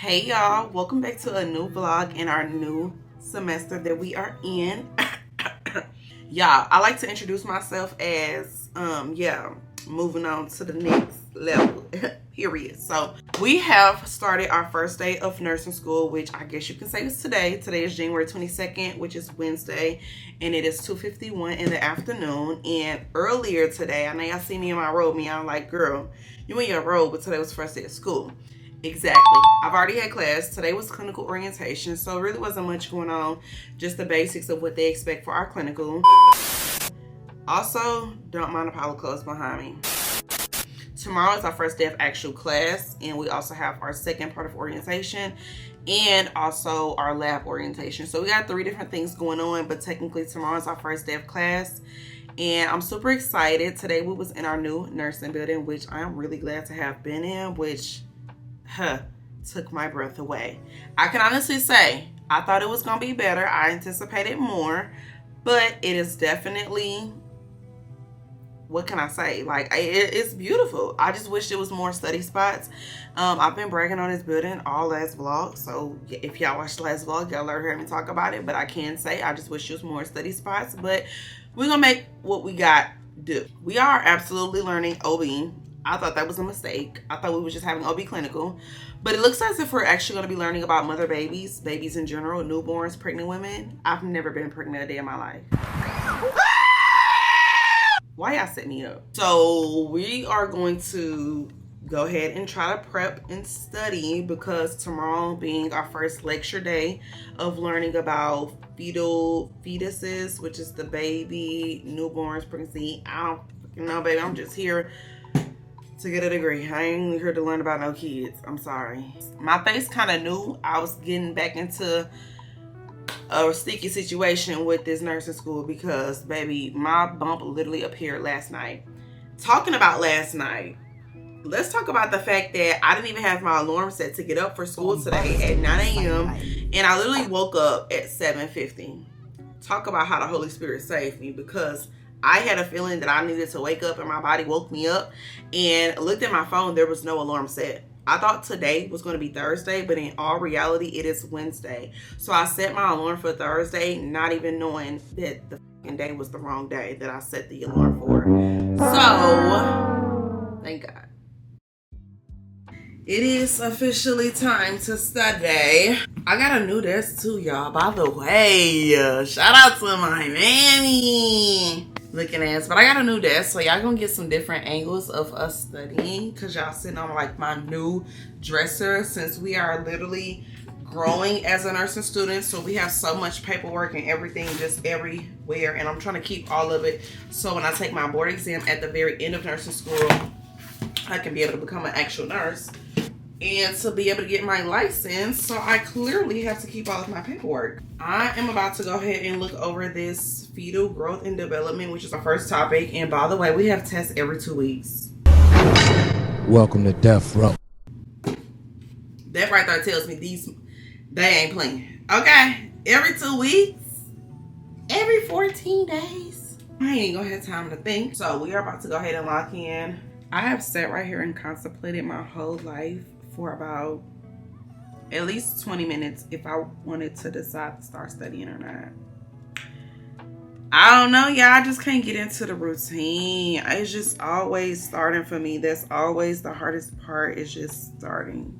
Hey y'all, welcome back to a new vlog in our new semester that we are in. Y'all, I like to introduce myself as moving on to the next level. Period. So we have started our first day of nursing school, which I guess you can say is today. Today is January 22nd, which is Wednesday, and it is 2:51 in the afternoon. And earlier today, I know y'all see me in my robe, I'm like, girl, you in your robe, but today was first day of school. Exactly. I've already had class. Today was clinical orientation, so it really wasn't much going on. Just the basics of what they expect for our clinical. Also, don't mind the pile of clothes behind me. Tomorrow is our first day of actual class, and we also have our second part of orientation and also our lab orientation. So we got 3 different things going on, but technically tomorrow is our first day of class. And I'm super excited. Today we was in our new nursing building, which I'm really glad to have been in, which took my breath away. I can honestly say I thought it was gonna be better. I anticipated more, but it is definitely, what can I say? Like, it's beautiful. I just wish there was more study spots. I've been bragging on this building all last vlog, so if y'all watched the last vlog, y'all already heard me talk about it. But I can say I just wish there was more study spots. But we're gonna make what we got do. We are absolutely learning OB. I thought that was a mistake. I thought we were just having OB clinical. But it looks as if we're actually going to be learning about mother babies, babies in general, newborns, pregnant women. I've never been pregnant a day in my life. Why y'all set me up? So we are going to go ahead and try to prep and study, because tomorrow being our first lecture day of learning about fetuses, which is the baby, newborns, pregnancy. I don't fucking know, baby. I'm just here to get a degree. I ain't here to learn about no kids. I'm sorry. My face kind of knew I was getting back into a sticky situation with this nursing school, because baby, my bump literally appeared last night. Talking about last night, let's talk about the fact that I didn't even have my alarm set to get up for school today at 9 a.m. and I literally woke up at 7:50. Talk about how the Holy Spirit saved me, because I had a feeling that I needed to wake up and my body woke me up, and looked at my phone. There was no alarm set. I thought today was going to be Thursday, but in all reality, it is Wednesday. So I set my alarm for Thursday, not even knowing that the fucking day was the wrong day that I set the alarm for. So, thank God. It is officially time to study. I got a new desk too, y'all. By the way, shout out to my mammy looking ass. But I got a new desk, so y'all gonna get some different angles of us studying, because y'all sitting on like my new dresser, since we are literally growing as a nursing student. So we have so much paperwork and everything just everywhere, and I'm trying to keep all of it so when I take my board exam at the very end of nursing school, I can be able to become an actual nurse and to be able to get my license. So I clearly have to keep all of my paperwork. I am about to go ahead and look over this fetal growth and development, which is our first topic. And by the way, we have tests every 2 weeks. Welcome to Death Row. That right there tells me they ain't playing. Okay, every 2 weeks, every 14 days. I ain't even gonna have time to think. So we are about to go ahead and lock in. I have sat right here and contemplated my whole life for about at least 20 minutes if I wanted to decide to start studying or not. I don't know, y'all. I just can't get into the routine. It's just always starting for me. That's always the hardest part, is just starting.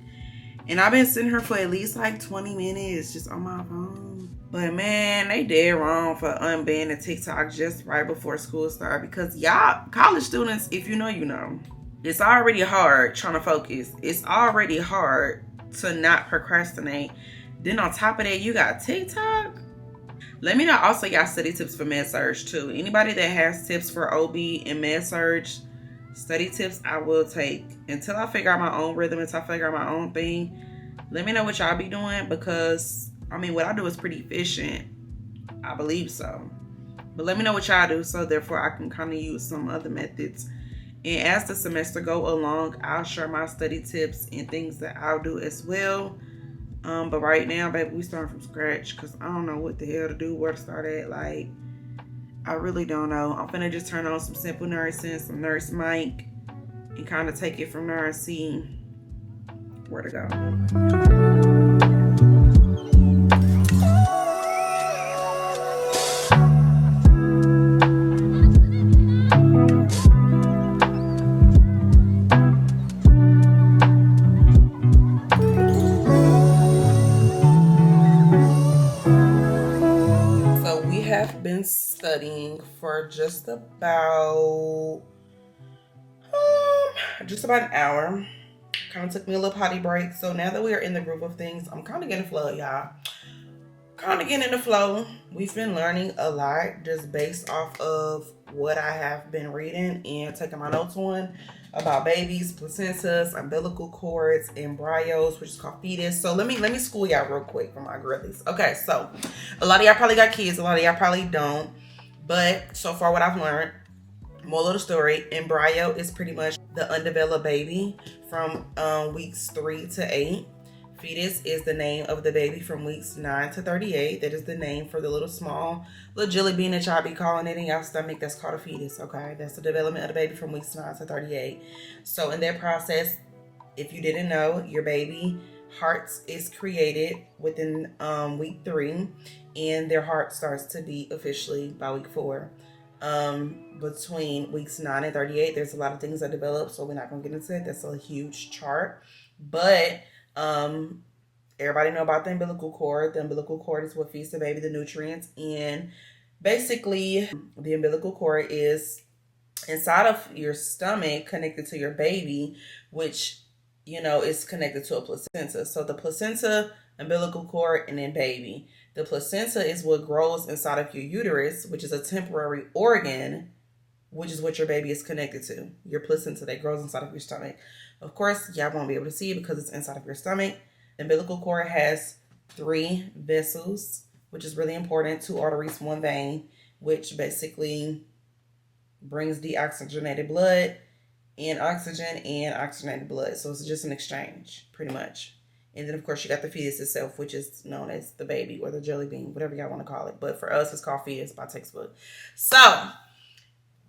And I've been sitting here for at least like 20 minutes just on my phone. But man, they dead wrong for unbanning TikTok just right before school started, because y'all college students, if you know, you know. It's already hard trying to focus. It's already hard to not procrastinate. Then on top of that, you got TikTok. Let me know also y'all study tips for med surg too. Anybody that has tips for OB and med surg study tips, I will take. Until I figure out my own rhythm, until I figure out my own thing, let me know what y'all be doing, because I mean, what I do is pretty efficient. I believe so. But let me know what y'all do, so therefore I can kind of use some other methods. And as the semester go along, I'll share my study tips and things that I'll do as well. But right now, baby, we starting from scratch, because I don't know what the hell to do, where to start at. Like, I really don't know. I'm finna just turn on some simple nursing, some nurse mic, and kind of take it from there and see where to go. been studying for just about an hour. Kind of took me a little potty break. So now that we are in the groove of things, I'm kind of getting flow, y'all. Kind of getting in the flow. We've been learning a lot just based off of what I have been reading and taking my notes on about babies, placentas, umbilical cords, embryos, which is called fetus. So let me school y'all real quick for my girlies. Okay, so a lot of y'all probably got kids, a lot of y'all probably don't. But so far what I've learned, moral of the story, embryo is pretty much the undeveloped baby from weeks 3 to 8. Fetus is the name of the baby from weeks 9 to 38. That is the name for the little jelly bean that y'all be calling it in y'all stomach. That's called a fetus, okay? That's the development of the baby from weeks 9 to 38. So in that process, if you didn't know, your baby heart is created within week 3, and their heart starts to beat officially by week 4. Between weeks 9 and 38, there's a lot of things that develop, so we're not gonna get into it. That's a huge chart. But everybody know about the umbilical cord. The umbilical cord is what feeds the baby the nutrients, and basically the umbilical cord is inside of your stomach connected to your baby, which is connected to a placenta. So the placenta, umbilical cord, and then baby. The placenta is what grows inside of your uterus, which is a temporary organ, which is what your baby is connected to. Your placenta that grows inside of your stomach. Of course, y'all won't be able to see it because it's inside of your stomach. The umbilical cord has 3 vessels, which is really important. 2 arteries, 1 vein, which basically brings deoxygenated blood and oxygenated blood. So it's just an exchange, pretty much. And then, of course, you got the fetus itself, which is known as the baby or the jelly bean, whatever y'all want to call it. But for us, it's called fetus by textbook. So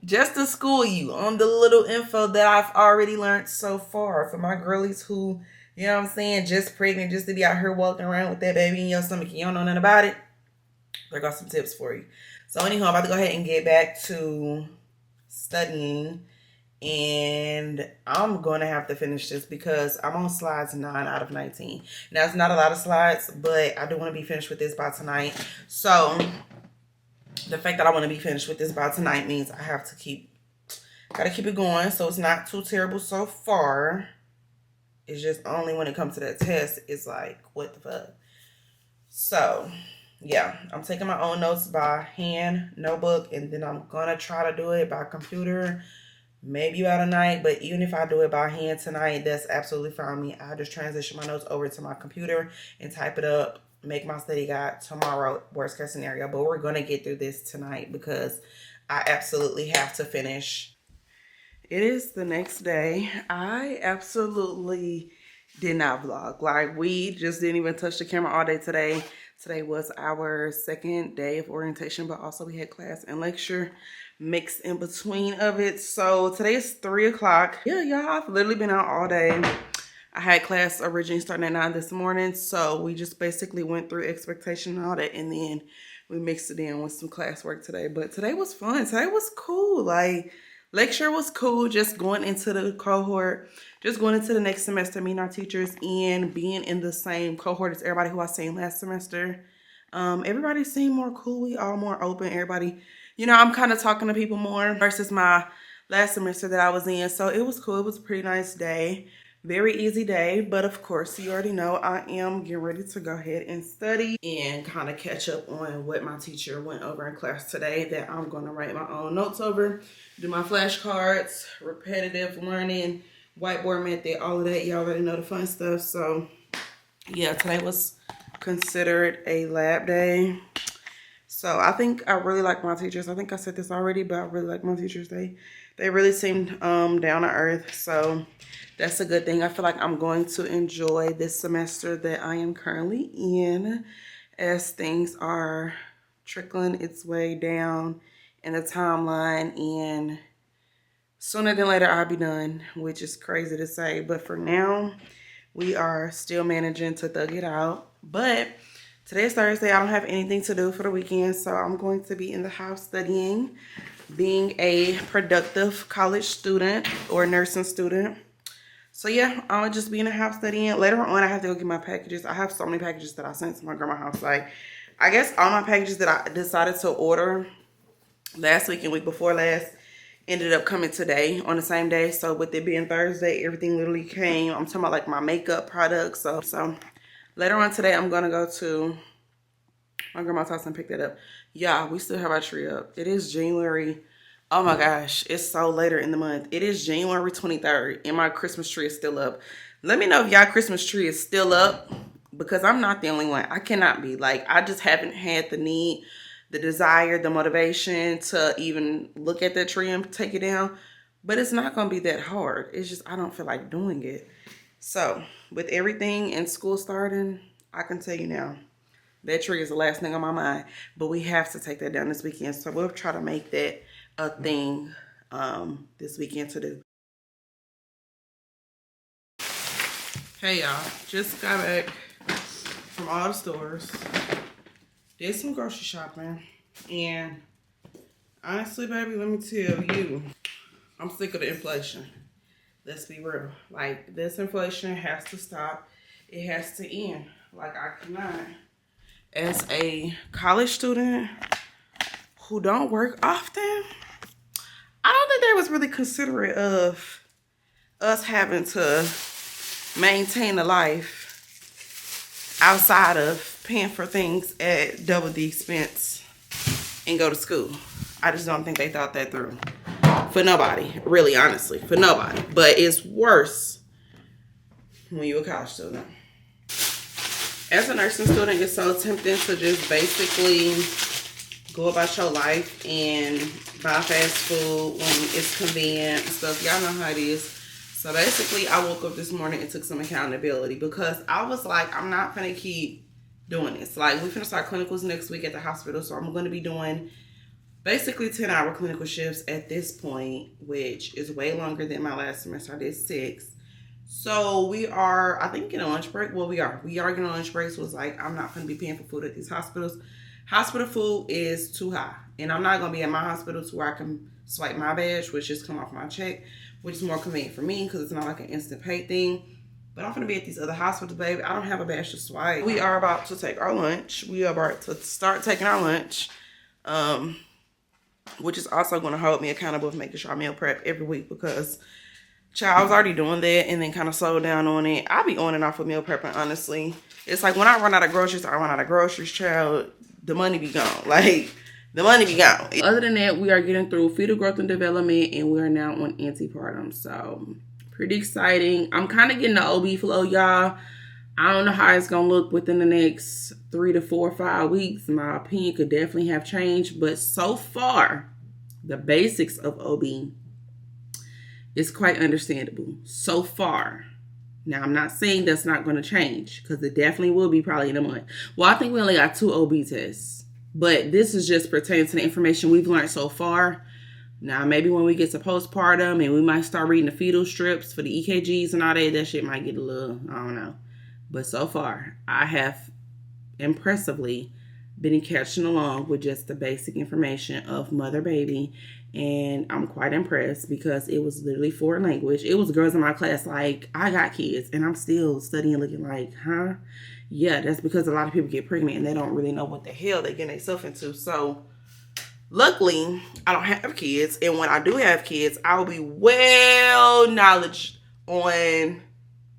just to school you on the little info that I've already learned so far, for my girlies who, just pregnant, just to be out here walking around with that baby in your stomach and you don't know nothing about it, I got some tips for you. So anyhow, I'm about to go ahead and get back to studying, and I'm going to have to finish this because I'm on slides 9 out of 19. Now, it's not a lot of slides, but I do want to be finished with this by tonight. So the fact that I want to be finished with this by tonight means I have to gotta keep it going. So it's not too terrible so far. It's just only when it comes to that test, it's like, what the fuck? So yeah, I'm taking my own notes by hand, notebook, and then I'm gonna try to do it by computer, maybe by tonight. But even if I do it by hand tonight, that's absolutely fine with me. I'll just transition my notes over to my computer and type it up, make my study guide tomorrow, worst case scenario. But we're going to get through this tonight because I absolutely have to finish. It is the next day. I absolutely did not vlog. Like, we just didn't even touch the camera all day today. Today was our second day of orientation, but also we had class and lecture mixed in between of it. So today is 3 o'clock. Yeah, y'all, I've literally been out all day. I had class originally starting at 9 this morning, so we just basically went through expectation and all that, and then we mixed it in with some classwork today. But today was fun. Today was cool. Like, lecture was cool, just going into the cohort, just going into the next semester, meeting our teachers, and being in the same cohort as everybody who I seen last semester. Everybody seemed more cool. We all more open. Everybody, I'm kind of talking to people more versus my last semester that I was in. So it was cool. It was a pretty nice day. Very easy day, but of course, you already know I am getting ready to go ahead and study and kind of catch up on what my teacher went over in class today that I'm going to write my own notes over, do my flashcards, repetitive learning, whiteboard method, all of that. Y'all already know the fun stuff. So yeah, today was considered a lab day. So I think I really like my teachers. I think I said this already, but I really like my teachers. They really seemed down to earth. So that's a good thing. I feel like I'm going to enjoy this semester that I am currently in as things are trickling its way down in the timeline, and sooner than later I'll be done, which is crazy to say. But for now, we are still managing to thug it out. But today is Thursday. I don't have anything to do for the weekend, so I'm going to be in the house studying, being a productive college student or nursing student. So yeah, I'm gonna just be in the house studying. Later on, I have to go get my packages. I have so many packages that I sent to my grandma's house. Like, I guess all my packages that I decided to order last week and week before last ended up coming today on the same day. So with it being Thursday, everything literally came. I'm talking about like my makeup products. So later on today, I'm gonna go to my grandma's house and pick that up. Yeah, we still have our tree up. It is January. Oh my gosh, it's so later in the month. It is January 23rd and my Christmas tree is still up. Let me know if y'all Christmas tree is still up, because I'm not the only one. I cannot be. Like, I just haven't had the need, the desire, the motivation to even look at that tree and take it down. But it's not going to be that hard. It's just I don't feel like doing it. So with everything in school starting, I can tell you now, that tree is the last thing on my mind. But we have to take that down this weekend. So we'll try to make that a thing this weekend to do. Hey y'all, just got back from all the stores. Did some grocery shopping. And honestly, baby, let me tell you, I'm sick of the inflation. Let's be real. Like, this inflation has to stop. It has to end. Like, I cannot. As a college student who don't work often, I don't think they was really considerate of us having to maintain a life outside of paying for things at double the expense and go to school. I just don't think they thought that through. For nobody, really, honestly, for nobody. But it's worse when you're a college student. As a nursing student, it's so tempting to just basically go about your life and buy fast food when it's convenient and stuff. Y'all know how it is. So basically, I woke up this morning and took some accountability, because I was like, I'm not going to keep doing this. Like, we're going to start clinicals next week at the hospital, so I'm going to be doing basically 10-hour clinical shifts at this point, which is way longer than my last semester. I did 6. So we are, I think, getting a lunch break. Well, we are getting a lunch break. So it's like, I'm not going to be paying for food at these hospitals. Hospital food is too high. And I'm not going to be at my hospital to where I can swipe my badge, which just come off my check, which is more convenient for me because it's not like an instant pay thing. But I'm going to be at these other hospitals, baby. I don't have a badge to swipe. We are about to take our lunch. We are about to start taking our lunch, which is also going to hold me accountable for making sure I meal prep every week, because child, I was already doing that and then kind of slowed down on it. I be on and off of meal prepping, honestly. It's like when I run out of groceries, child, the money be gone. Like, the money be gone. Other than that, we are getting through fetal growth and development, and we are now on antepartum. So, pretty exciting. I'm kind of getting the OB flow, y'all. I don't know how it's going to look within the next 3 to 4 or 5 weeks. My opinion could definitely have changed. But so far, the basics of OB is quite understandable. So far. Now, I'm not saying that's not going to change, because it definitely will be probably in a month. Well, I think we only got 2 OB tests. But this is just pertaining to the information we've learned so far. Now, maybe when we get to postpartum and we might start reading the fetal strips for the EKGs and all that shit might get a little, I don't know. But so far, I have impressively been catching along with just the basic information of mother-baby. And I'm quite impressed, because it was literally foreign language. It was girls in my class like, I got kids, and I'm still studying looking like, huh? Yeah, that's because a lot of people get pregnant and they don't really know what the hell they're getting themselves into. So, luckily, I don't have kids. And when I do have kids, I will be well knowledgeable on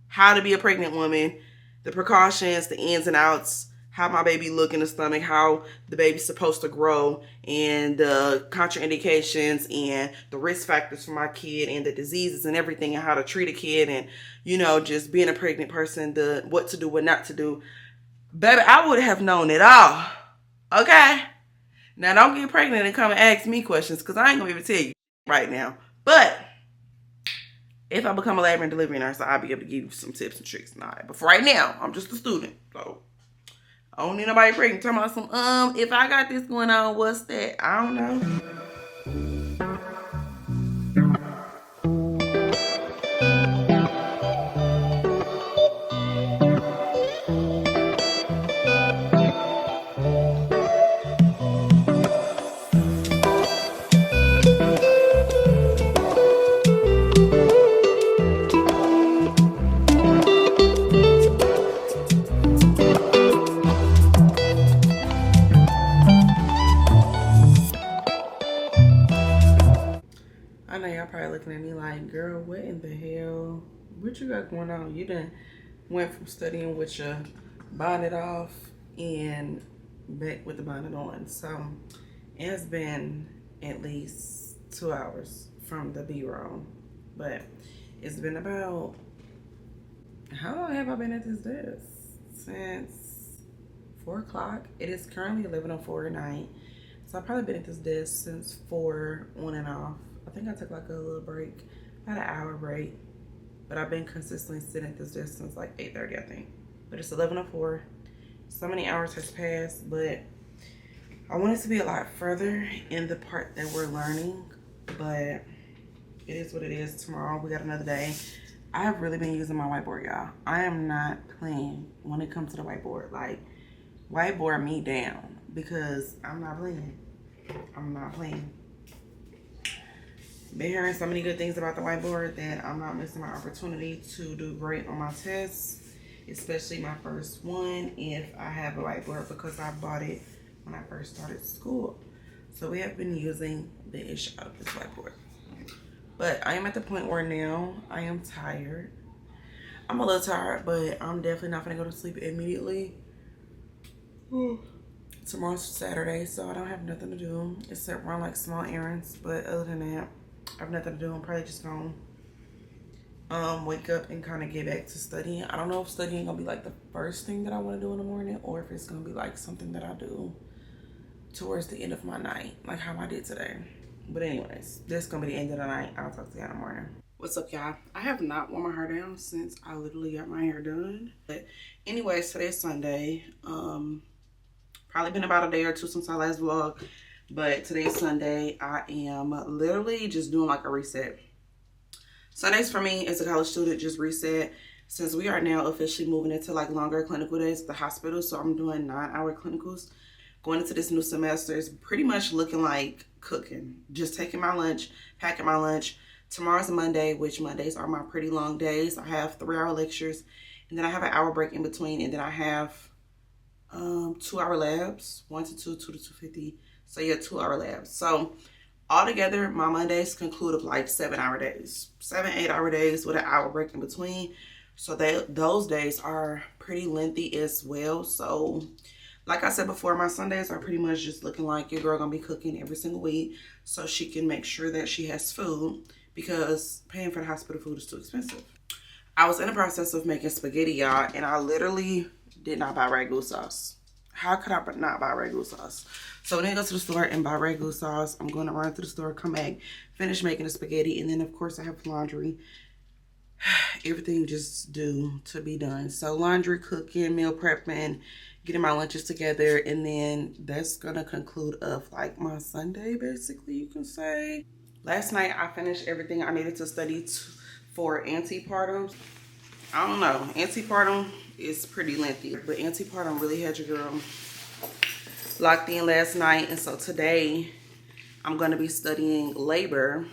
how to be a pregnant woman, the precautions, the ins and outs, how my baby look in the stomach, how the baby's supposed to grow, and the contraindications and the risk factors for my kid and the diseases and everything, and how to treat a kid, and, you know, just being a pregnant person, the what to do, what not to do. Baby, I would have known it all. Okay? Now, don't get pregnant and come and ask me questions, because I ain't going to be able to tell you right now. But if I become a labor and delivery nurse, I'll be able to give you some tips and tricks and all that. But for right now, I'm just a student, so I don't need nobody pregnant. Talking about some, if I got this going on, what's that? I don't know. Girl, what in the hell? What you got going on? You done went from studying with your bonnet off and back with the bonnet on. So it has been at least 2 hours from the B-roll. But it's been about, how long have I been at this desk? Since 4 o'clock. It is currently 11:04 at night. So I've probably been at this desk since 4 on and off. I think I took like a little break, about an hour break. But I've been consistently sitting at this desk since like 8:30, I think. But it's 11:04. So many hours has passed, but I want it to be a lot further in the part that we're learning. But it is what it is. Tomorrow we got another day. I have really been using my whiteboard, y'all. I am not playing when it comes to the whiteboard. Like, whiteboard me down because I'm not playing. I'm not playing. Been hearing so many good things about the whiteboard that I'm not missing my opportunity to do great on my tests, especially my first one if I have a whiteboard, because I bought it when I first started school. So we have been using the ish out of this whiteboard. But I am at the point where now I am tired. I'm a little tired, but I'm definitely not gonna go to sleep immediately. Tomorrow's Saturday, so I don't have nothing to do except run like small errands. But other than that, I have nothing to do. I'm probably just gonna wake up and kind of get back to studying. I don't know if studying gonna be like the first thing that I want to do in the morning, or if it's gonna be like something that I do towards the end of my night, like how I did today. But anyways, this is gonna be the end of the night. I'll talk to you in the morning. What's up, y'all? I have not worn my hair down since I literally got my hair done. But anyways, today's Sunday. Probably been about a day or two since I last vlogged. But today's Sunday. I am literally just doing like a reset. Sundays for me as a college student, just reset. Since we are now officially moving into like longer clinical days at the hospital, so I'm doing 9-hour clinicals. Going into this new semester is pretty much looking like cooking. Just taking my lunch, packing my lunch. Tomorrow's Monday, which Mondays are my pretty long days. I have 3-hour lectures, and then I have an hour break in between, and then I have 2-hour labs, 1 to 2, 2 to 2:50. So yeah, 2-hour labs. So altogether, my Mondays conclude of like 7-hour days, 7-8-hour days with an hour break in between. So those days are pretty lengthy as well. So like I said before, my Sundays are pretty much just looking like your girl gonna be cooking every single week so she can make sure that she has food, because paying for the hospital food is too expensive. I was in the process of making spaghetti, y'all, and I literally did not buy ragu sauce. How could I not buy ragu sauce? So when I go to the store and buy ragu sauce, I'm going to run to the store, come back, finish making the spaghetti, and then of course I have laundry. Everything just due to be done. So laundry, cooking, meal prepping, getting my lunches together, and then that's gonna conclude of like my Sunday, basically, you can say. Last night I finished everything I needed to study for antepartum. I don't know, antepartum is pretty lengthy, but antepartum really had your girl locked in last night. And so today I'm gonna be studying labor,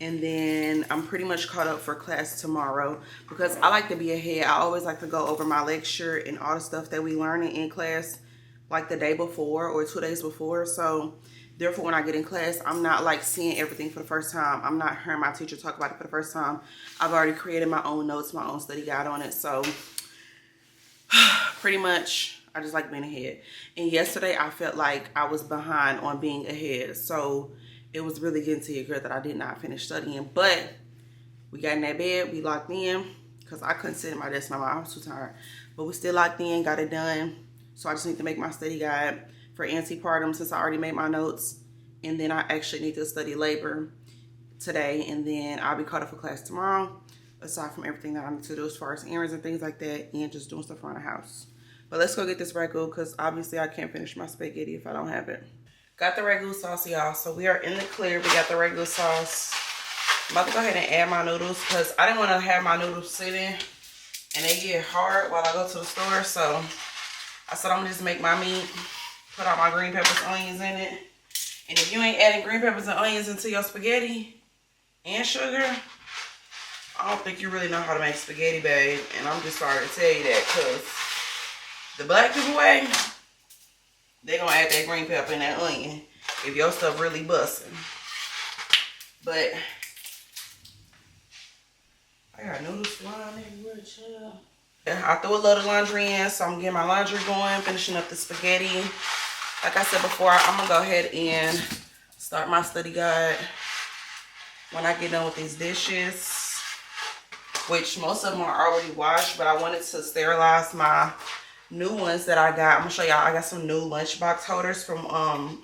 and then I'm pretty much caught up for class tomorrow, because I like to be ahead. I always like to go over my lecture and all the stuff that we learn in class like the day before or 2 days before. So therefore, when I get in class, I'm not like seeing everything for the first time. I'm not hearing my teacher talk about it for the first time. I've already created my own notes, my own study guide on it. So pretty much, I just like being ahead. And yesterday, I felt like I was behind on being ahead. So it was really getting to your girl that I did not finish studying. But we got in that bed, we locked in, because I couldn't sit at my desk no more. I was too tired. But we still locked in, got it done. So I just need to make my study guide for antepartum, since I already made my notes. And then I actually need to study labor today, and then I'll be caught up for class tomorrow, aside from everything that I need to do as far as errands and things like that, and just doing stuff around the house. But let's go get this ragu, because obviously I can't finish my spaghetti if I don't have it. Got the ragu sauce, y'all. So we are in the clear. We got the ragu sauce. I'm about to go ahead and add my noodles, because I didn't want to have my noodles sitting and they get hard while I go to the store. So I said I'm gonna just make my meat, put all my green peppers, onions in it. And if you ain't adding green peppers and onions into your spaghetti and sugar, I don't think you really know how to make spaghetti, babe. And I'm just sorry to tell you that, because the black people way, they gonna add that green pepper and that onion if your stuff really busting. But I got noodles flying everywhere, chill. Yeah, I threw a load of laundry in, so I'm getting my laundry going, finishing up the spaghetti. Like I said before, I'm gonna go ahead and start my study guide when I get done with these dishes, which most of them are already washed, but I wanted to sterilize my new ones that I got. I'm gonna show y'all. I got some new lunchbox holders from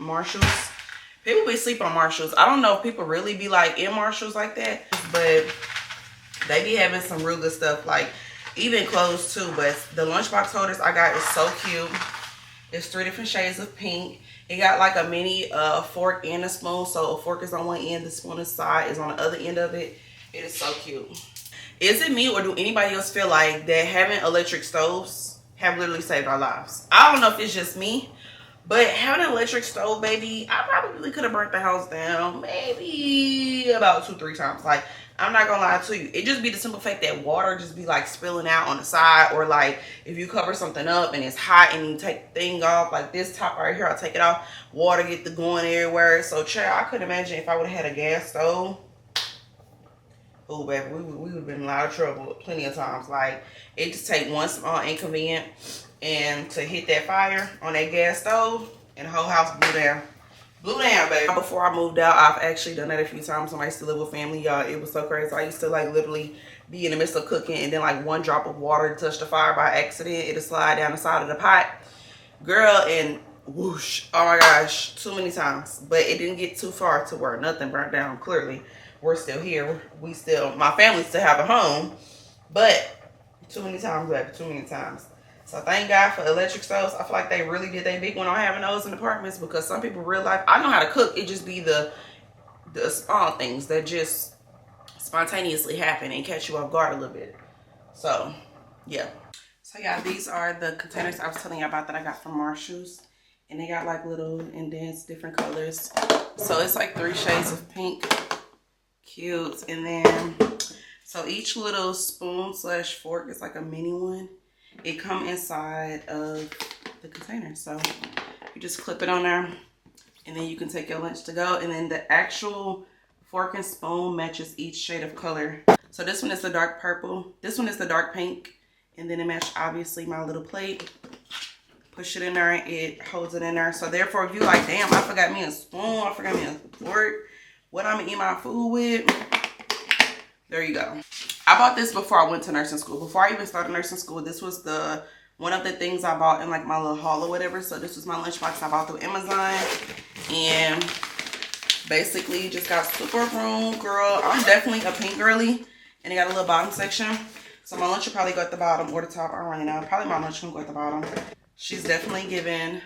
Marshall's. People be sleep on Marshall's. I don't know if people really be like in Marshall's like that, but they be having some real good stuff, like even clothes too. But the lunchbox holders I got is so cute. It's 3 different shades of pink. It got like a mini fork and a spoon. So a fork is on one end, the spoon is side is on the other end of it. It is so cute. Is it me, or do anybody else feel like that having electric stoves have literally saved our lives? I don't know if it's just me, but having an electric stove, baby, I probably could have burnt the house down maybe about 2-3 times. Like, I'm not gonna lie to you. It just be the simple fact that water just be like spilling out on the side, or like if you cover something up and it's hot and you take the thing off, like this top right here, I'll take it off, water get the going everywhere. So child, I couldn't imagine if I would have had a gas stove. Oh baby, we would have been in a lot of trouble plenty of times. Like, it just take one small inconvenience and to hit that fire on that gas stove and the whole house blew down. Blew down, baby. Before I moved out, I've actually done that a few times when I used to live with family, y'all. It was so crazy. I used to like literally be in the midst of cooking, and then like one drop of water touched the fire by accident. It'll slide down the side of the pot, girl, and whoosh. Oh my gosh, too many times. But it didn't get too far to where nothing burnt down. Clearly, we're still here. My family still have a home, but too many times, baby, too many times. So thank God for electric stoves. I feel like they really did their big one on having those in apartments, because some people real life, I know how to cook. It just be the small things that just spontaneously happen and catch you off guard a little bit. So yeah. So yeah, these are the containers I was telling you about that I got from Marshall's. And they got like little indents, different colors. So it's like 3 shades of pink. Cute. And then, so each little spoon / fork is like a mini one. It come inside of the container, so you just clip it on there, and then you can take your lunch to go. And then the actual fork and spoon matches each shade of color. So this one is the dark purple, this one is the dark pink, and then it matched obviously my little plate. Push it in there, it holds it in there. So therefore, if you like, damn, I forgot me a spoon, I forgot me a fork, what I'm gonna eat my food with, there you go. I bought this before I went to nursing school. Before I even started nursing school, this was one of the things I bought in like my little haul or whatever. So this was my lunchbox I bought through Amazon. And basically just got super room, girl. I'm definitely a pink girly. And it got a little bottom section. So my lunch will probably go at the bottom or the top. I don't really know. Probably my lunch can go at the bottom. She's definitely giving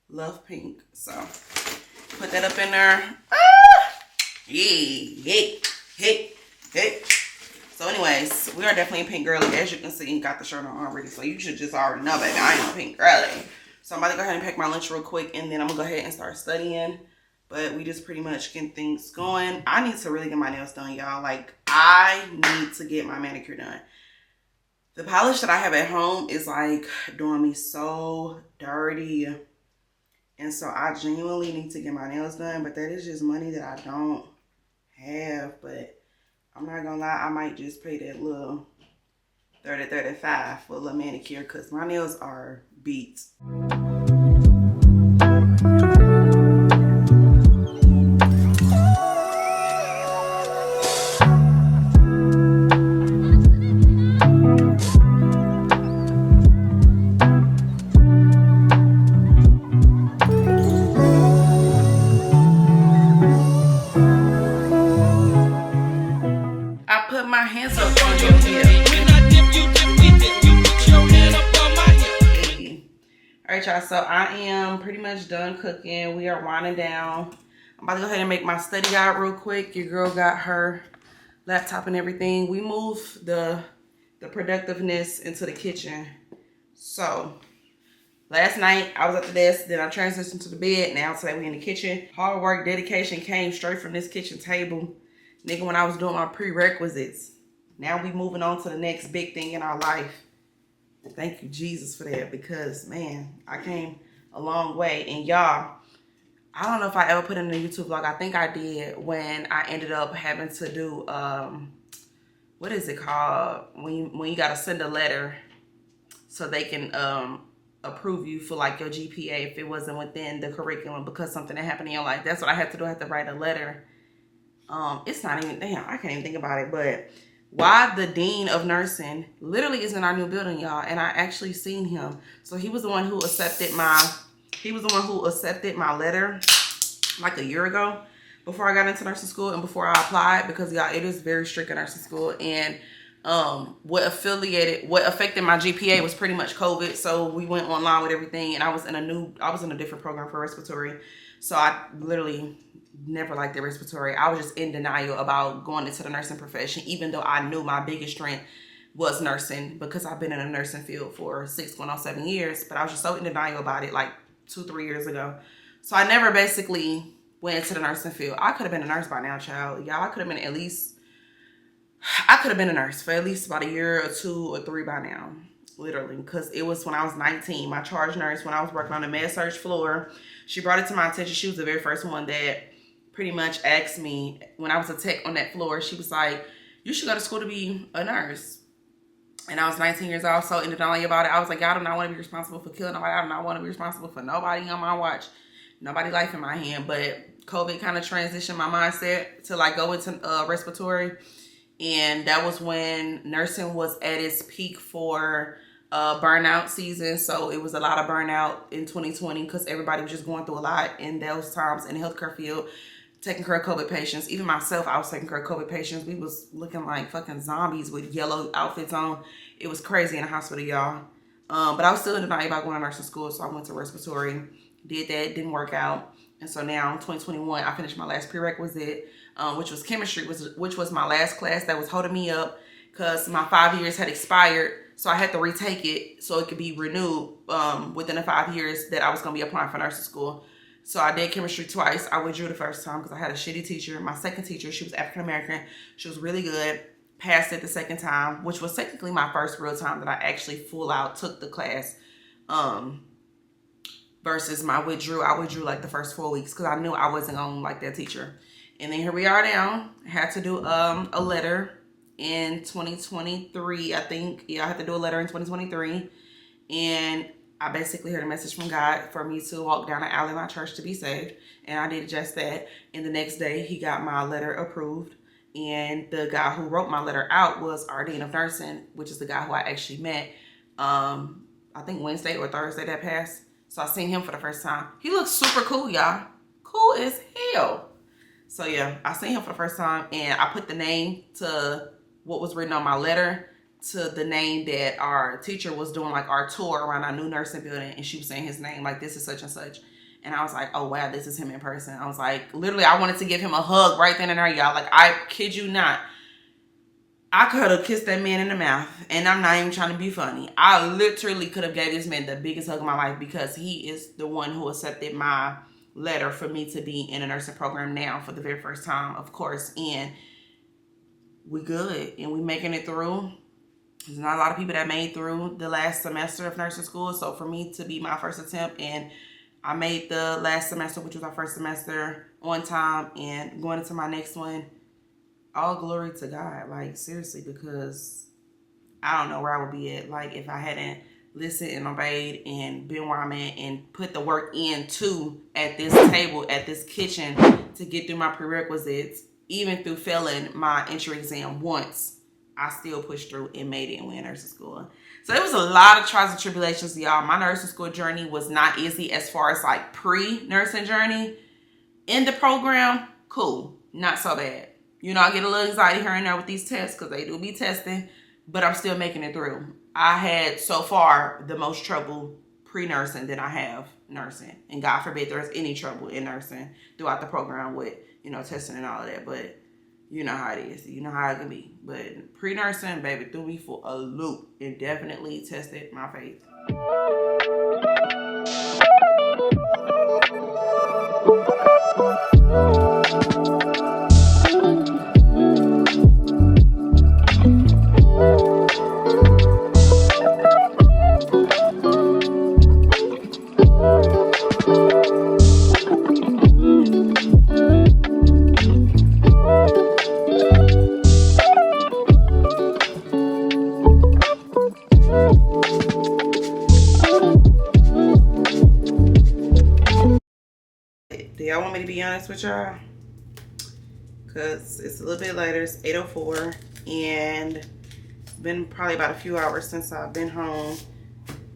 love pink. So put that up in there. Ah! Yeah. Hey. So anyways, we are definitely a pink girly. As you can see, got the shirt on already. So you should just already know, baby, I am a pink girly. So I'm about to go ahead and pack my lunch real quick, and then I'm gonna go ahead and start studying. But we just pretty much getting things going. I need to really get my nails done, y'all. Like, I need to get my manicure done. The polish that I have at home is like doing me so dirty. And so I genuinely need to get my nails done. But that is just money that I don't have. But I'm not gonna lie, I might just pay that little $30-$35 for a little manicure, because my nails are beat. I put my hands up on your hip. Alright, y'all, so I am pretty much done cooking. We are winding down. I'm about to go ahead and make my study guide real quick. Your girl got her laptop and everything. We moved the productiveness into the kitchen. So last night I was at the desk, then I transitioned to the bed. Now today we in the kitchen. Hard work, dedication came straight from this kitchen table. Nigga, when I was doing my prerequisites. Now we moving on to the next big thing in our life. Thank you, Jesus, for that, because, man, I came a long way. And y'all, I don't know if I ever put in a YouTube vlog. I think I did, when I ended up having to do what is it called when you gotta send a letter so they can approve you for like your GPA if it wasn't within the curriculum because something that happened in your life. That's what I had to do. I had to write a letter. It's not even, damn, I can't even think about it. But why the dean of nursing literally is in our new building, y'all, and I actually seen him. So he was the one who accepted my letter like a year ago before I got into nursing school and before I applied, because y'all, it is very strict in nursing school. And what affected my GPA was pretty much COVID. So we went online with everything, and I was in a different program for respiratory. So I literally never liked the respiratory. I was just in denial about going into the nursing profession, even though I knew my biggest strength was nursing because I've been in the nursing field for 7 years. But I was just so in denial about it like 2-3 years ago. So I never basically went into the nursing field. I could have been a nurse by now, child. Y'all, I could have been a nurse for at least about a year or 2 or 3 by now, literally, because it was when I was 19. My charge nurse, when I was working on the med surg floor, she brought it to my attention. She was the very first one that pretty much asked me when I was a tech on that floor. She was like, you should go to school to be a nurse. And I was 19 years old, so in denial about it. I was like, I do not want to be responsible for killing nobody. I do not want to be responsible for nobody on my watch. Nobody life in my hand. But COVID kind of transitioned my mindset to like go into respiratory. And that was when nursing was at its peak for burnout season. So it was a lot of burnout in 2020 because everybody was just going through a lot in those times in the healthcare field, taking care of COVID patients. Even myself, I was taking care of COVID patients. We was looking like fucking zombies with yellow outfits on. It was crazy in the hospital, y'all. But I was still in denial about going to nursing school. So I went to respiratory, did that, didn't work out. And so now in 2021, I finished my last prerequisite, which was chemistry, which was my last class that was holding me up because my 5 years had expired. So I had to retake it so it could be renewed within the 5 years that I was going to be applying for nursing school. So I did chemistry twice. I withdrew the first time because I had a shitty teacher. My second teacher, she was African-American. She was really good. Passed it the second time, which was technically my first real time that I actually full out took the class. Versus my withdrew. I withdrew like the first 4 weeks because I knew I wasn't going to like that teacher. And then here we are now. I had to do a letter in 2023, I think. Yeah, I had to do a letter in 2023. And I basically heard a message from God for me to walk down the alley of my church to be saved. And I did just that. And the next day, he got my letter approved. And the guy who wrote my letter out was our dean of nursing, which is the guy who I actually met, I think Wednesday or Thursday that passed. So I seen him for the first time. He looks super cool, y'all. Cool as hell. So yeah, I seen him for the first time, and I put the name to what was written on my letter to the name that our teacher was doing, like our tour around our new nursing building, and she was saying his name, like, this is such and such. And I was like, oh wow, this is him in person. I was like, literally, I wanted to give him a hug right then and there, y'all. Like, I kid you not. I could have kissed that man in the mouth, and I'm not even trying to be funny. I literally could have gave this man the biggest hug of my life because he is the one who accepted my letter for me to be in a nursing program now for the very first time, of course. And we good, and we making it through. There's not a lot of people that made through the last semester of nursing school. So for me to be my first attempt, and I made the last semester, which was our first semester, on time, and going into my next one, all glory to God, like, seriously, because I don't know where I would be at, like, if I hadn't listened and obeyed and been where I'm at and put the work in too at this table, at this kitchen, to get through my prerequisites. Even through failing my entry exam once, I still pushed through and made it and went to nursing school. So it was a lot of trials and tribulations, y'all. My nursing school journey was not easy as far as like pre-nursing journey. In the program, cool, not so bad. You know, I get a little anxiety here and there with these tests because they do be testing, but I'm still making it through. I had, so far, the most trouble pre-nursing than I have nursing. And God forbid there's any trouble in nursing throughout the program with, you know, testing and all of that. But you know how it is. You know how it can be. But pre-nursing, baby, threw me for a loop and definitely tested my faith. y'all want me to be honest with y'all? Because it's a little bit later. It's 8:04. And it's been probably about a few hours since I've been home.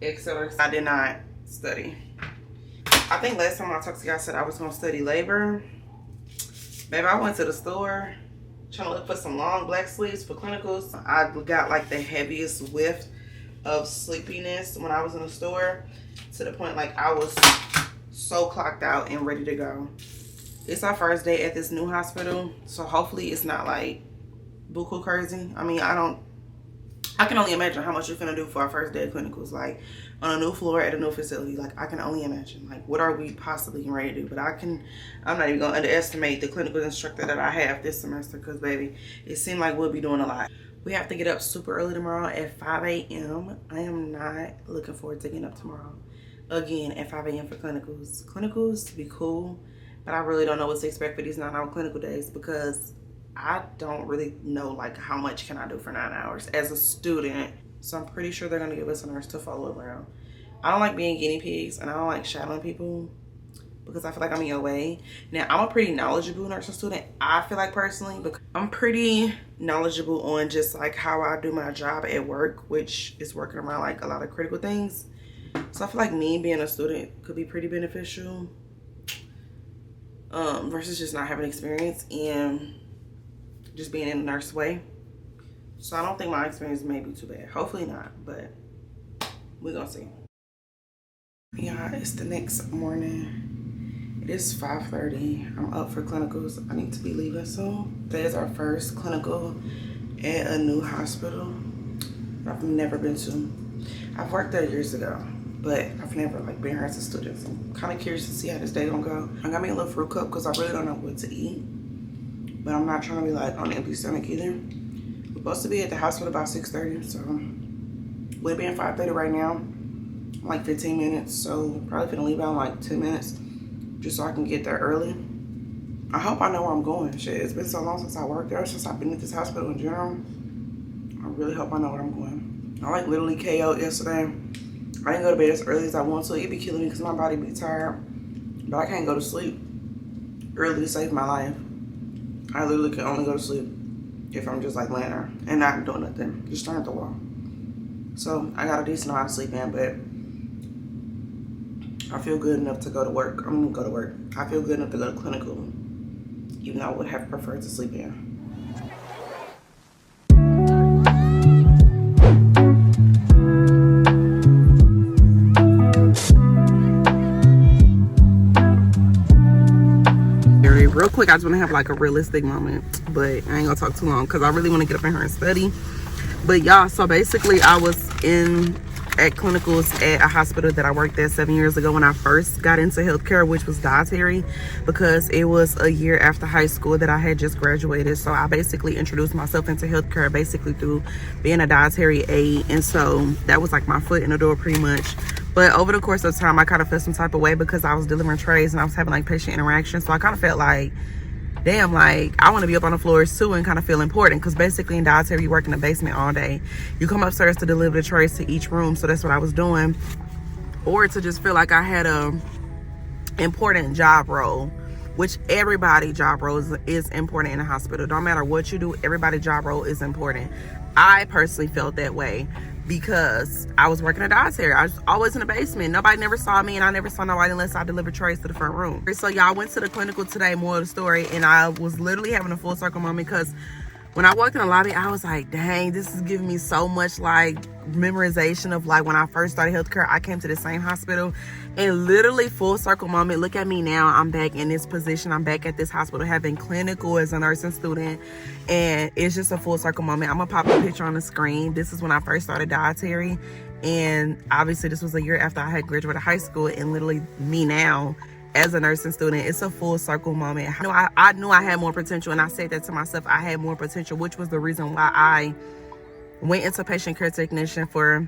Etc. I did not study. I think last time I talked to y'all, I said I was going to study labor. Baby, I went to the store trying to look for some long black sleeves for clinicals. I got like the heaviest whiff of sleepiness when I was in the store, to the point like I was so clocked out and ready to go. It's our first day at this new hospital, so hopefully it's not like buku crazy. I mean, I can only imagine how much you're gonna do for our first day of clinicals, like on a new floor at a new facility. Like, I can only imagine, like, what are we possibly getting ready to do? But I'm not even gonna underestimate the clinical instructor that I have this semester, because baby, it seemed like we'll be doing a lot. We have to get up super early tomorrow at 5 a.m. I am not looking forward to getting up tomorrow again at 5 a.m. for clinicals. Clinicals to be cool, but I really don't know what to expect for these 9-hour clinical days, because I don't really know like how much can I do for 9 hours as a student. So I'm pretty sure they're gonna give us a nurse to follow around. I don't like being guinea pigs, and I don't like shadowing people, because I feel like I'm in your way. Now, I'm a pretty knowledgeable nursing student, I feel like, personally, because I'm pretty knowledgeable on just like how I do my job at work, which is working around like a lot of critical things. So I feel like me being a student could be pretty beneficial, versus just not having experience and just being in the nurse way. So I don't think my experience may be too bad. Hopefully not, but we're gonna see. Yeah, it's the next morning. It is 5:30. I'm up for clinicals. I need to be leaving soon. Today is our first clinical at a new hospital I've never been to. I've worked there years ago, but I've never like been here as a student. So I'm kind of curious to see how this day gonna go. I got me a little fruit cup because I really don't know what to eat, but I'm not trying to be like on an empty stomach either. We're supposed to be at the hospital about 6:30, so we're being 5:30 right now. Like 15 minutes, so probably gonna leave out in like 10 minutes, just so I can get there early. I hope I know where I'm going. Shit, it's been so long since I worked there, since I've been at this hospital in general. I really hope I know where I'm going. I like literally KO'd yesterday. I didn't go to bed as early as I want to. It'd be killing me because my body be tired, but I can't go to sleep early to save my life. I literally can only go to sleep if I'm just like laying there and not doing nothing, just staring at the wall. So I got a decent amount of sleep in, but I feel good enough to go to work. I'm gonna go to work. I feel good enough to go to clinical, even though I would have preferred to sleep in. Real quick, I just want to have like a realistic moment, but I ain't gonna talk too long because I really want to get up in here and study. But y'all, so basically I was at clinicals at a hospital that I worked at 7 years ago when I first got into healthcare, which was dietary, because it was a year after high school that I had just graduated. So I basically introduced myself into healthcare basically through being a dietary aide, and so that was like my foot in the door pretty much. But over the course of time, I kind of felt some type of way because I was delivering trays and I was having like patient interaction. So I kind of felt like, damn, like I want to be up on the floors too and kind of feel important, because basically in dietary you work in the basement all day. You come upstairs to deliver the trays to each room, so that's what I was doing. Or to just feel like I had a important job role, which everybody job role is important in a hospital. Don't matter what you do, everybody job role is important. I personally felt that way because I was working at dietary. I was always in the basement. Nobody never saw me, and I never saw nobody unless I delivered trays to the front room. So y'all, went to the clinical today, more of the story, and I was literally having a full circle moment because when I walked in the lobby, I was like, dang, this is giving me so much like memorization of like when I first started healthcare. I came to the same hospital, and literally full circle moment. Look at me now. I'm back in this position. I'm back at this hospital having clinical as a nursing student, and it's just a full circle moment. I'm gonna pop the picture on the screen. This is when I first started dietary, and obviously this was a year after I had graduated high school, and literally me now as a nursing student. It's a full circle moment. I knew I had more potential, and I said that to myself. I had more potential, which was the reason why I went into patient care technician for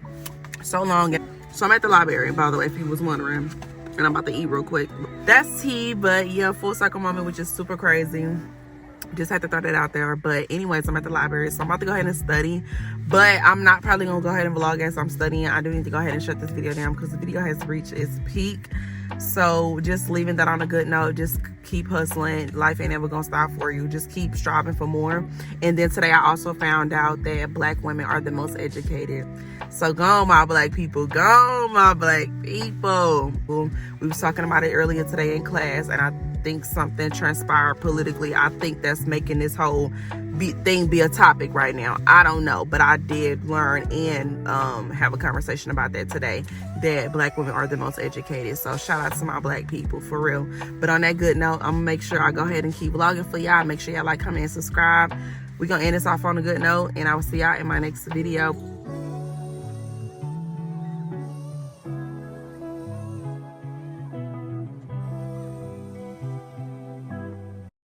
so long. So I'm at the library, by the way, if you was wondering, and I'm about to eat real quick. That's tea, but yeah, full circle moment, which is super crazy. Just had to throw that out there. But anyways, I'm at the library, so I'm about to go ahead and study. But I'm not probably gonna go ahead and vlog as I'm studying. I do need to go ahead and shut this video down because the video has reached its peak. So just leaving that on a good note. Just keep hustling. Life ain't ever gonna stop for you. Just keep striving for more. And then today I also found out that Black women are the most educated. So go on, my Black people. Go on, my Black people. We was talking about it earlier today in class, and I think something transpired politically. I think that's making this whole thing be a topic right now. I don't know, but I did learn and have a conversation about that today, that Black women are the most educated. So shout out to my Black people, for real. But on that good note, I'm gonna make sure I go ahead and keep vlogging for y'all. Make sure y'all like, comment, and subscribe. We're gonna end this off on a good note, and I will see y'all in my next video.